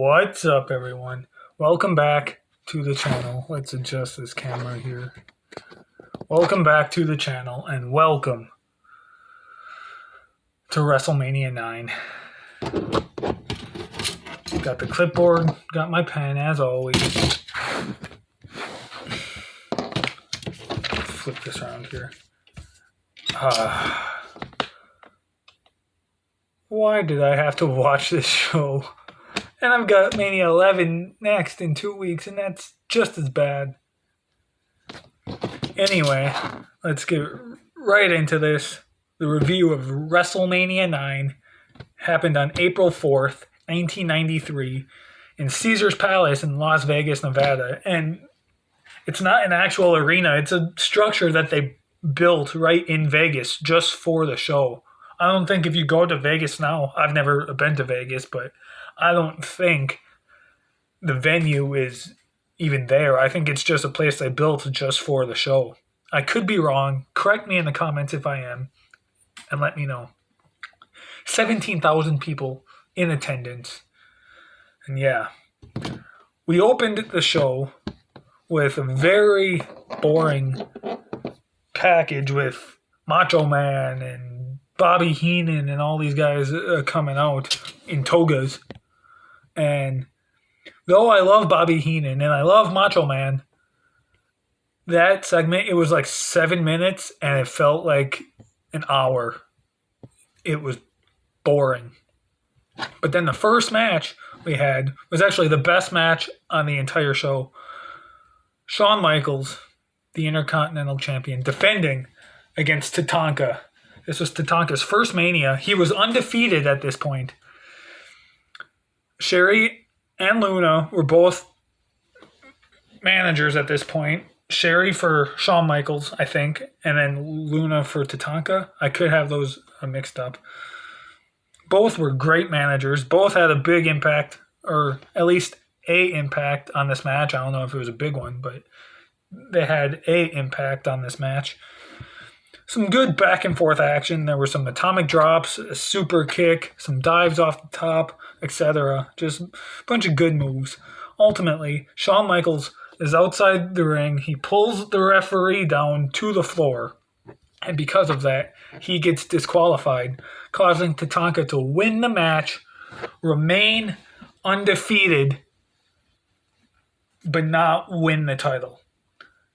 What's up, everyone? Welcome back to the channel. Let's adjust this camera here. Welcome back to the channel, and welcome to WrestleMania IX. Got the clipboard, got my pen, as always. Flip this around here. Why did I have to watch this show? And I've got Mania 11 next in 2 weeks, and that's just as bad. Anyway, let's get right into this. The review of WrestleMania IX happened on April 4th, 1993, in Caesars Palace in Las Vegas, Nevada. And it's not an actual arena. It's a structure that they built right in Vegas just for the show. I don't think if you go to Vegas now, I've never been to Vegas, but I don't think the venue is even there. I think it's just a place they built just for the show. I could be wrong. Correct me in the comments if I am, and let me know. 17,000 people in attendance. And yeah, we opened the show with a very boring package with Macho Man and Bobby Heenan and all these guys coming out in togas. And though I love Bobby Heenan and I love Macho Man, that segment, it was like 7 minutes and it felt like an hour. It was boring. But then the first match we had was actually the best match on the entire show. Shawn Michaels, the Intercontinental Champion, defending against Tatanka. This was Tatanka's first Mania. He was undefeated at this point. Sherry and Luna were both managers at this point. Sherry for Shawn Michaels, I think, and then Luna for Tatanka. I could have those mixed up. Both were great managers. Both had a big impact, or at least a impact on this match. I don't know if it was a big one, but they had a impact on this match. Some good back and forth action. There were some atomic drops, a super kick, some dives off the top, etc. Just a bunch of good moves. Ultimately, Shawn Michaels is outside the ring. He pulls the referee down to the floor. And because of that, he gets disqualified, causing Tatanka to win the match, remain undefeated, but not win the title.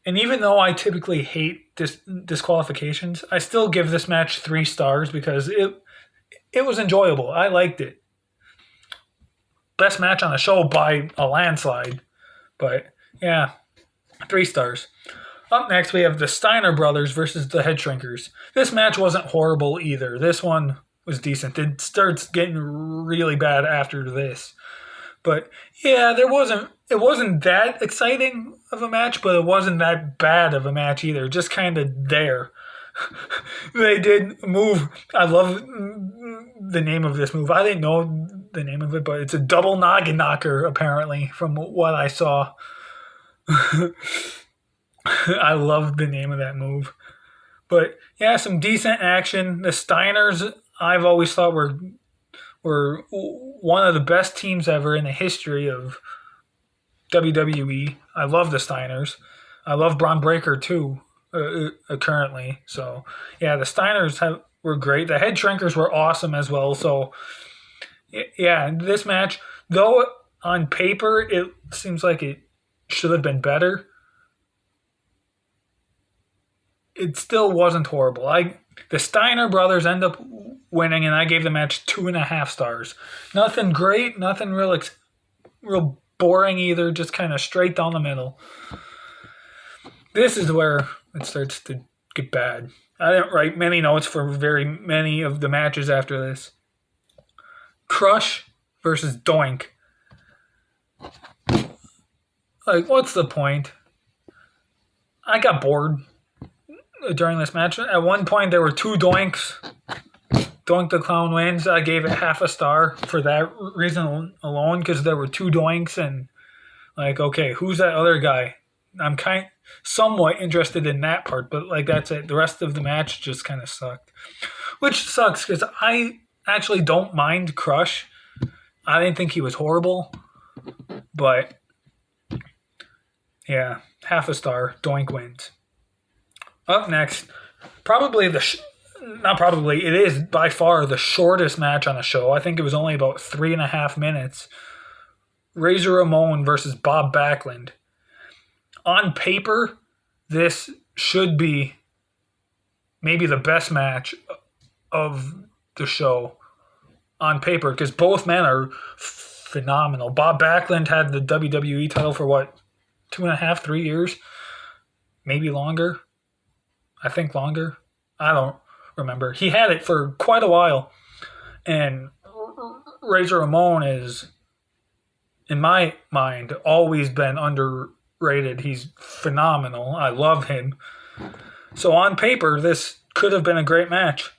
And even though I typically hate disqualifications, I still give this match 3 stars because it was enjoyable. I liked it. Best match on the show by a landslide. But yeah, 3 stars. Up next, we have the Steiner Brothers versus the Head Shrinkers. This match wasn't horrible either. This one was decent. It starts getting really bad after this. But yeah, it wasn't that exciting of a match, but it wasn't that bad of a match either. Just kind of there. They did move. I love the name of this move. I didn't know the name of it, but it's a double noggin knocker, apparently, from what I saw. I love the name of that move. But yeah, some decent action. The Steiners, I've always thought were one of the best teams ever in the history of WWE. I love the Steiners. I love Braun Breaker too, currently. So yeah, the Steiners were great. The Head Shrinkers were awesome as well. So yeah, this match, though on paper it seems like it should have been better, it still wasn't horrible. The Steiner brothers end up winning, and I gave the match 2.5 stars. Nothing great, nothing real boring either, just kind of straight down the middle. This is where it starts to get bad. I didn't write many notes for very many of the matches after this. Crush versus Doink. What's the point? I got bored during this match. At one point, there were 2 Doinks. Doink the Clown wins. I gave it 0.5 star for that reason alone, because there were 2 Doinks, and okay, who's that other guy? I'm somewhat interested in that part, but that's it. The rest of the match just kind of sucked, which sucks because I actually don't mind Crush. I didn't think he was horrible. But, yeah, half a star. Doink wins. Up next, it is by far the shortest match on the show. I think it was only about 3.5 minutes. Razor Ramon versus Bob Backlund. On paper, this should be maybe the best match of the show on paper because both men are phenomenal. Bob Backlund had the WWE title for 2.5, 3 years? Maybe longer. I think longer. I don't remember. He had it for quite a while. And Razor Ramon is, in my mind, always been underrated. He's phenomenal. I love him. So on paper, this could have been a great match.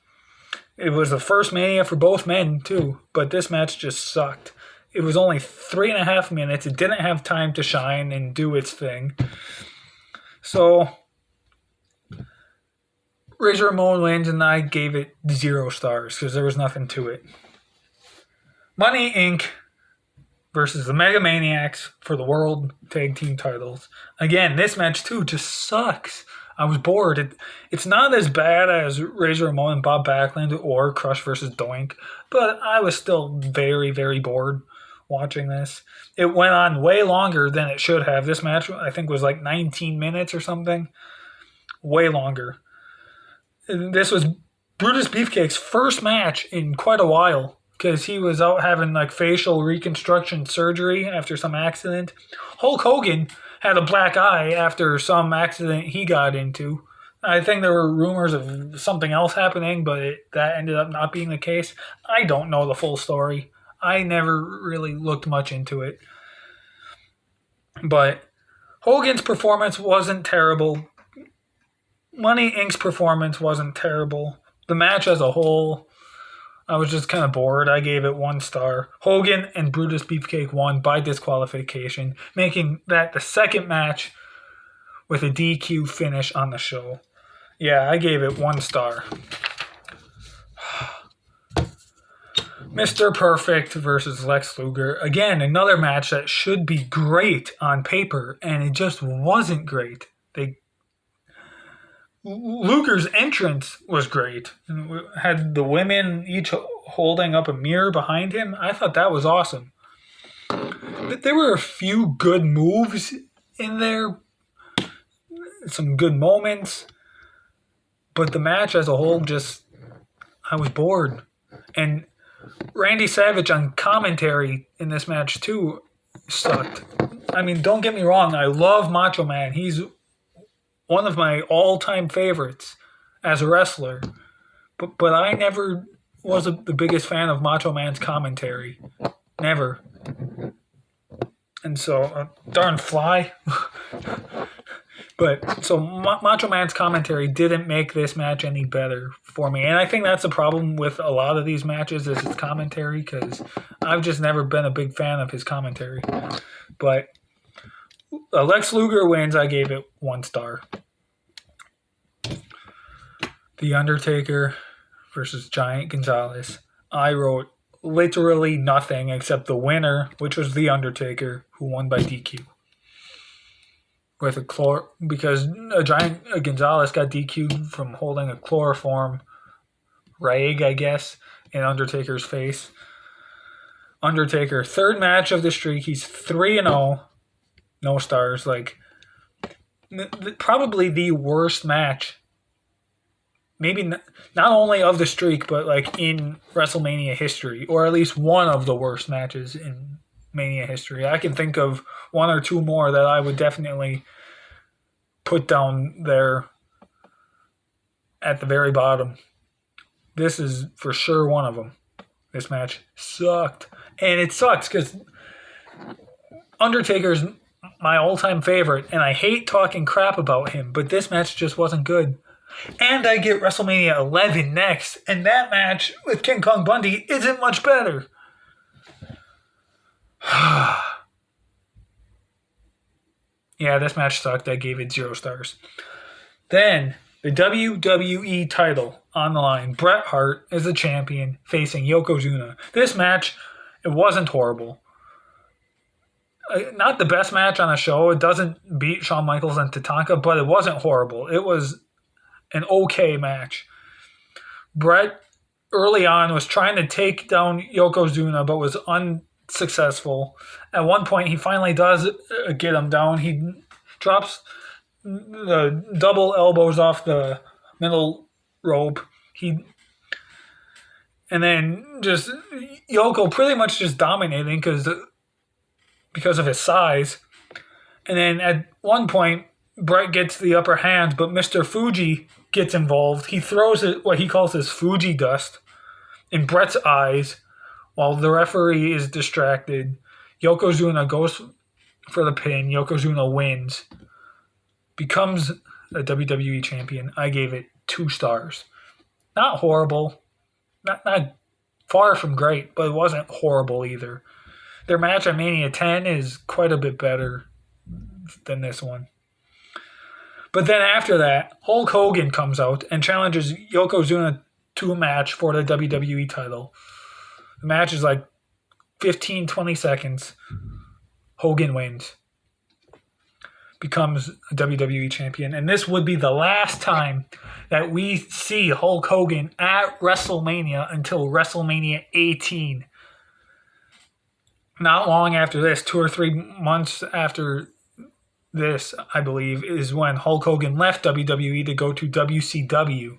It was the first Mania for both men, too. But this match just sucked. It was only 3.5 minutes. It didn't have time to shine and do its thing. So Razor Ramon wins, and I gave it 0 stars because there was nothing to it. Money Inc. versus the Mega Maniacs for the World Tag Team titles. Again, this match too just sucks. I was bored. It's not as bad as Razor Ramon and Bob Backlund or Crush versus Doink, but I was still very, very bored watching this. It went on way longer than it should have. This match, I think, was like 19 minutes or something. Way longer. This was Brutus Beefcake's first match in quite a while because he was out having like facial reconstruction surgery after some accident. Hulk Hogan had a black eye after some accident he got into. I think there were rumors of something else happening, but that ended up not being the case. I don't know the full story. I never really looked much into it. But Hogan's performance wasn't terrible. Money Inc.'s performance wasn't terrible. The match as a whole, I was just kind of bored. I gave it 1 star. Hogan and Brutus Beefcake won by disqualification, making that the second match with a DQ finish on the show. Yeah, I gave it 1 star. Mr. Perfect versus Lex Luger. Again, another match that should be great on paper, and it just wasn't great. Luger's entrance was great. Had the women each holding up a mirror behind him. I thought that was awesome. There were a few good moves in there. Some good moments. But the match as a whole I was bored. And Randy Savage on commentary in this match too sucked. I mean, don't get me wrong. I love Macho Man. He's one of my all-time favorites as a wrestler. But I never was the biggest fan of Macho Man's commentary. Never. And so, darn fly. But, so Macho Man's commentary didn't make this match any better for me. And I think that's the problem with a lot of these matches is his commentary, because I've just never been a big fan of his commentary. But Lex Luger wins. I gave it 1 star. The Undertaker versus Giant Gonzalez. I wrote literally nothing except the winner, which was The Undertaker, who won by DQ. Because Giant Gonzalez got DQ'd from holding a chloroform rag, I guess, in Undertaker's face. Undertaker, 3rd match of the streak. He's 3-0. No stars. Probably the worst match. Maybe not only of the streak, but in WrestleMania history, or at least one of the worst matches in Mania history. I can think of 1 or 2 more that I would definitely put down there at the very bottom. This is for sure one of them. This match sucked. And it sucks because Undertaker's my all-time favorite, and I hate talking crap about him, but this match just wasn't good. And I get WrestleMania 11 next, and that match with King Kong Bundy isn't much better. Yeah, this match sucked. I gave it 0 stars. Then, the WWE title on the line. Bret Hart is the champion facing Yokozuna. This match, it wasn't horrible. not the best match on the show. It doesn't beat Shawn Michaels and Tatanka, but it wasn't horrible. It was an okay match. Bret early on was trying to take down Yokozuna, but was unsuccessful. At one point, he finally does get him down. He drops the double elbows off the middle rope. And then just Yoko pretty much just dominating because of his size. And then at one point, Bret gets the upper hand, but Mr. Fuji gets involved. He throws what he calls his Fuji dust in Bret's eyes while the referee is distracted. Yokozuna goes for the pin. Yokozuna wins. Becomes a WWE champion. I gave it 2 stars. Not horrible. Not far from great, but it wasn't horrible either. Their match at Mania 10 is quite a bit better than this one. But then after that, Hulk Hogan comes out and challenges Yokozuna to a match for the WWE title. The match is like 15, 20 seconds. Hogan wins. Becomes a WWE champion. And this would be the last time that we see Hulk Hogan at WrestleMania until WrestleMania 18. Not long after this, 2 or 3 months after this, I believe, is when Hulk Hogan left WWE to go to WCW.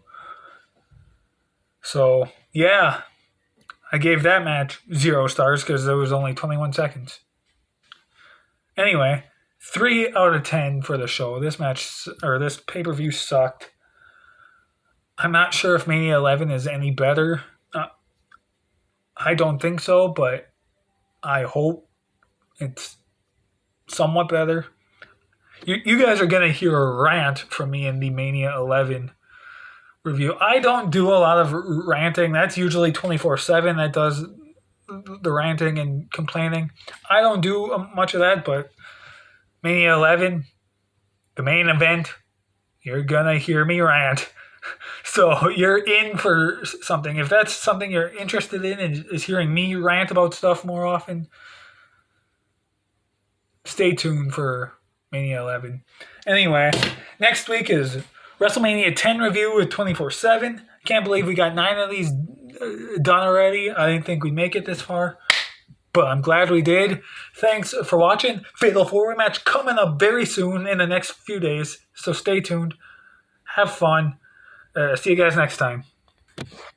So, yeah, I gave that match 0 stars because there was only 21 seconds. Anyway, 3 out of 10 for the show. This match, or this pay-per-view sucked. I'm not sure if Mania 11 is any better. I don't think so, but I hope it's somewhat better. You guys are going to hear a rant from me in the Mania 11 review. I don't do a lot of ranting. That's usually 24/7 that does the ranting and complaining. I don't do much of that, but Mania 11, the main event, you're going to hear me rant. So you're in for something. If that's something you're interested in and is hearing me rant about stuff more often, stay tuned for Mania 11. Anyway, next week is WrestleMania 10 review with 24/7. Can't believe we got 9 of these done already. I didn't think we'd make it this far, but I'm glad we did. Thanks for watching. Fatal 4-Way match coming up very soon in the next few days, so stay tuned. Have fun. See you guys next time.